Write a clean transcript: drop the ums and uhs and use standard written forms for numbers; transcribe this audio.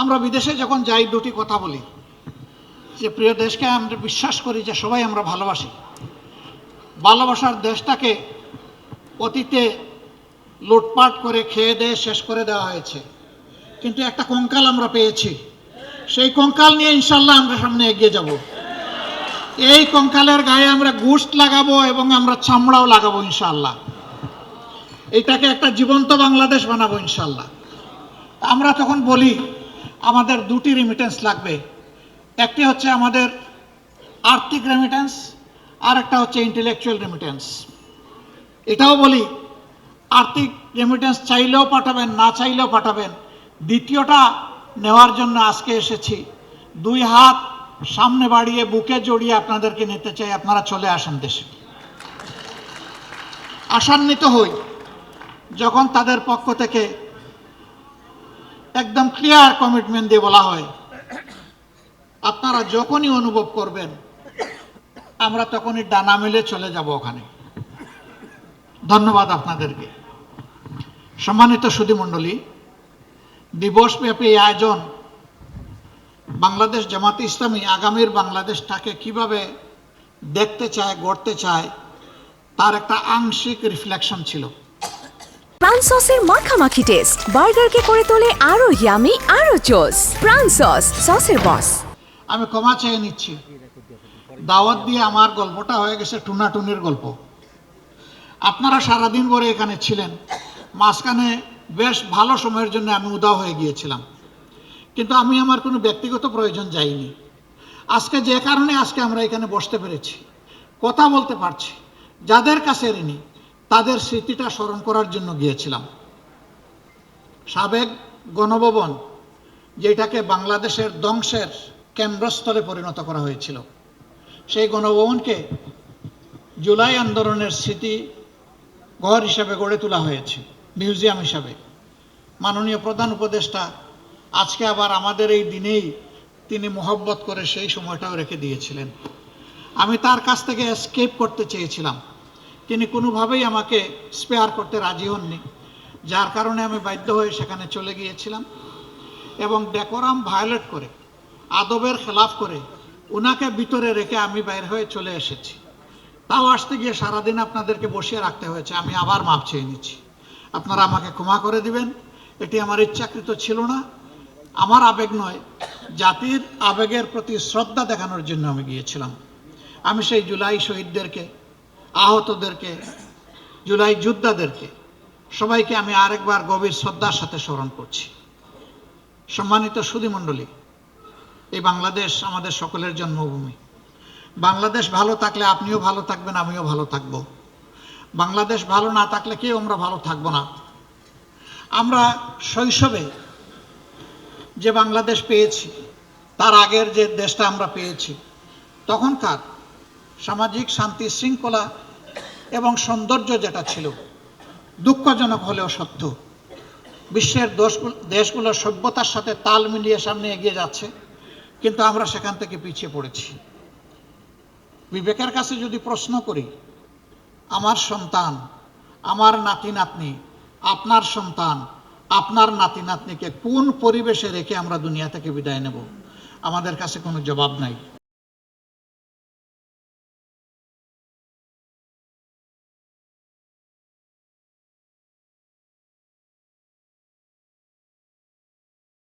আমরা বিদেশে যখন যাই দুটি কথা বলি যে প্রিয় দেশকে আমরা বিশ্বাস করি যে সবাই আমরা ভালোবাসি। ভালোবাসার দেশটাকে অতীতে লুটপাট করে খেয়ে দিয়ে শেষ করে দেওয়া হয়েছে, কিন্তু একটা কঙ্কাল আমরা পেয়েছি। সেই কঙ্কাল নিয়ে ইনশাল্লাহ আমরা সামনে এগিয়ে যাব। এই কঙ্কালের গায়ে আমরা গোশত লাগাবো এবং আমরা চামড়াও লাগাবো ইনশাল্লাহ। এটাকে একটা জীবন্ত বাংলাদেশ বানাবো ইনশাল্লাহ। আমরা তখন বলি আমাদের দুটি রেমিটেন্স লাগবে, একটি হচ্ছে আমাদের আর্থিক রেমিটেন্স, আর একটা হচ্ছে ইন্টেলেকচুয়াল রেমিটেন্স। এটাও বলি আর্থিক রেমিটেন্স চাইলেও পাঠাবেন, না চাইলেও পাঠাবেন। দ্বিতীয়টা নেওয়ার জন্য আজকে এসেছি। দুই হাত সামনে বাড়িয়ে বুকে জড়িয়ে আপনাদেরকে নিতে চাই, আপনারা চলে আসেন দেশে। আশান্বিত হই যখন তাদের পক্ষ থেকে একদম ক্লিয়ার কমিটমেন্ট দিয়ে বলা হয় আপনারা যখনই অনুভব করবেন আমরা তখনই ডানা মেলে চলে যাব ওখানে। ধন্যবাদ আপনাদেরকে। সম্মানিত সুধীমণ্ডলী, দিবসব্যাপী এই আয়োজন বাংলাদেশ জামাতে ইসলামী আগামীর বাংলাদেশটাকে কিভাবে দেখতে চায়, গড়তে চায়, তার একটা আংশিক রিফ্লেকশন ছিল। প্রাণ সসের মাখামাখি টেস্ট বার্গারকে করে তোলে আরো ইয়ামি, আরো জোস। প্রাণ সস, সসের বস। আমি ক্ষমা চেয়ে নিচ্ছি, দাওয়াত দিয়ে আমার গল্পটা হয়ে গেছে টুনাটুনির গল্প। আপনারা সারাদিন ভরে এখানে ছিলেন, মাঝখানে বেশ ভালো সময়ের জন্য আমি উদাও হয়ে গিয়েছিলাম, কিন্তু আমি আমার কোনো ব্যক্তিগত প্রয়োজন যাইনি। আজকে যে কারণে আজকে আমরা এখানে বসতে পেরেছি, কথা বলতে পারছি, যাদের কাছে ঋণী তাদের স্মৃতিটা স্মরণ করার জন্য গিয়েছিলাম। সাবেক গণভবন, যেটাকে বাংলাদেশের ধ্বংসের কেন্দ্রস্থলে পরিণত করা হয়েছিল, সেই গণভবনকে জুলাই আন্দোলনের স্মৃতি ঘর হিসাবে গড়ে তোলা হয়েছে, মিউজিয়াম হিসাবে। মাননীয় প্রধান উপদেষ্টা আজকে আবার আমাদের এই দিনেই তিনি মোহব্বত করে সেই সময়টাও রেখে দিয়েছিলেন। আমি তার কাছ থেকে এসকেপ করতে চেয়েছিলাম, তিনি কোনোভাবেই আমাকে স্পেয়ার করতে রাজি হননি, যার কারণে আমি বাধ্য হয়ে সেখানে চলে গিয়েছিলাম এবং ডেকোরাম ভায়োলেট করে, আদবের খেলাফ করে ওনাকে ভিতরে রেখে আমি বাইরে হয়ে চলে এসেছি। তাও আসতে গিয়ে সারাদিন আপনাদেরকে বসিয়ে রাখতে হয়েছে। আমি আবার মাপ চেয়ে নিচ্ছি, আপনারা আমাকে ক্ষমা করে দিবেন। এটি আমার ইচ্ছাকৃত ছিল না, আমার আবেগ নয়, জাতির আবেগের প্রতি শ্রদ্ধা দেখানোর জন্য আমি গিয়েছিলাম। আমি সেই জুলাই শহীদদেরকে, আহতদেরকে, জুলাই যোদ্ধাদেরকে সবাইকে আমি আরেকবার গভীর শ্রদ্ধার সাথে স্মরণ করছি। সম্মানিত সুধীমণ্ডলী, এই বাংলাদেশ আমাদের সকলের জন্মভূমি। বাংলাদেশ ভালো থাকলে আপনিও ভালো থাকবেন, আমিও ভালো থাকব। বাংলাদেশ ভালো না থাকলে কেউ আমরা ভালো থাকবো না। আমরা শৈশবে যে বাংলাদেশ পেয়েছি, তার আগের যে দেশটা আমরা পেয়েছি, তখনকার সামাজিক শান্তি শৃঙ্খলা এবং সৌন্দর্য যেটা ছিল, দুঃখজনক হলেও সত্য, বিশ্বের দেশগুলো সভ্যতার সাথে তাল মিলিয়ে সামনে এগিয়ে যাচ্ছে, কিন্তু আমরা সেখান থেকে পিছিয়ে পড়েছি। বিবেকের কাছে যদি প্রশ্ন করি, আমার সন্তান, আমার নাতি নাতনি, আপনার সন্তান, আপনার নাতি নাতনিকে কোন পরিবেশে রেখে আমরা দুনিয়া থেকে বিদায় নেব, আমাদের কাছে কোনো জবাব নাই।